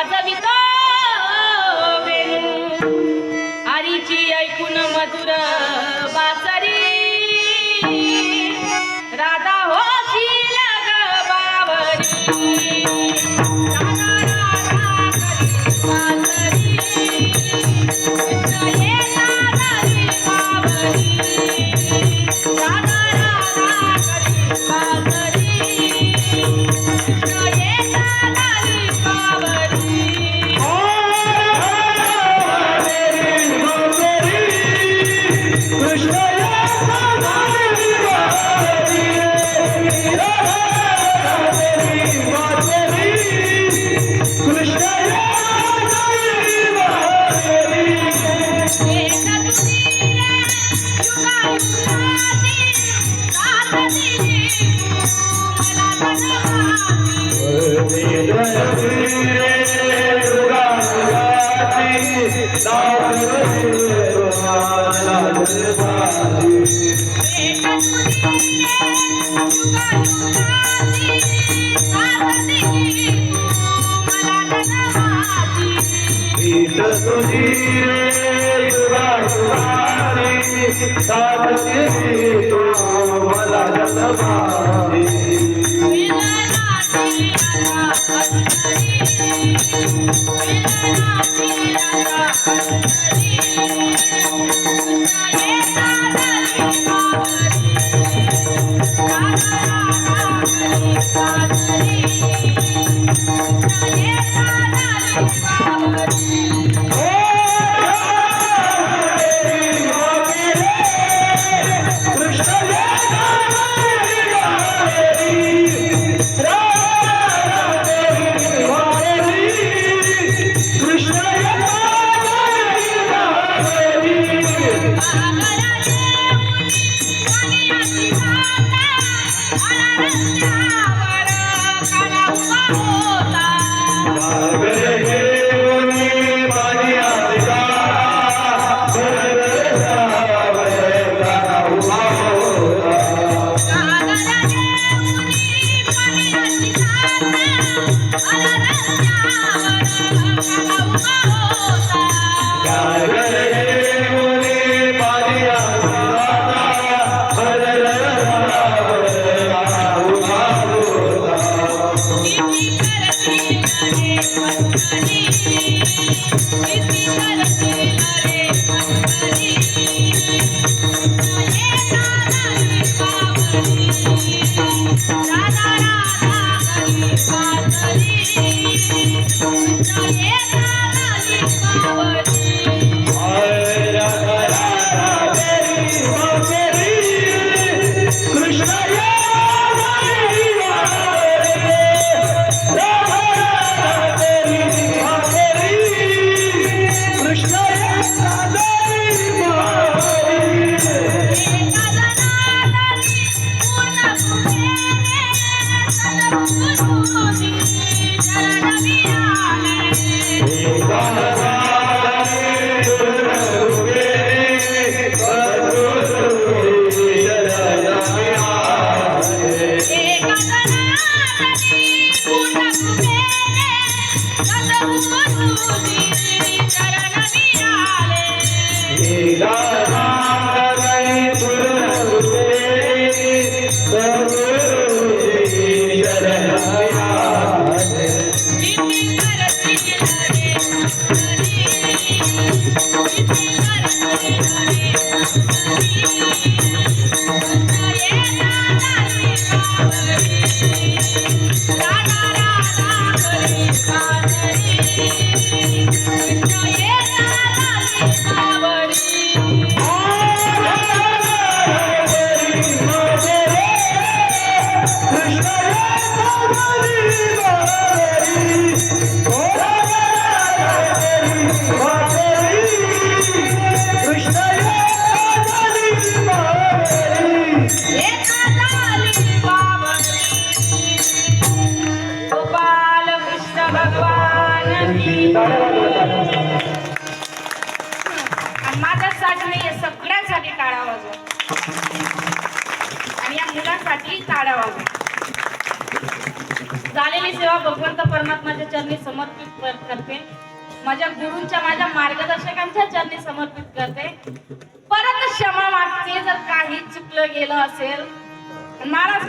वाजवितो वेणू हरीची ऐकून मधुर बासरी राधा होशील ग बावरी राधा राधा करी बासरी कृष्ण ये नादारी बावरी राधा राधा करी बासरी कृष्ण ये नादारी बावरी आणि या मुलांसाठी टाळा वाजवा. झालेली सेवा भगवंत परमात्माच्या चरणी समर्पित करते, माझ्या गुरूंच्या, माझ्या मार्गदर्शकांच्या चरणी समर्पित करते. परत क्षमा मागते जर काही चुकलं गेलं असेल. महाराज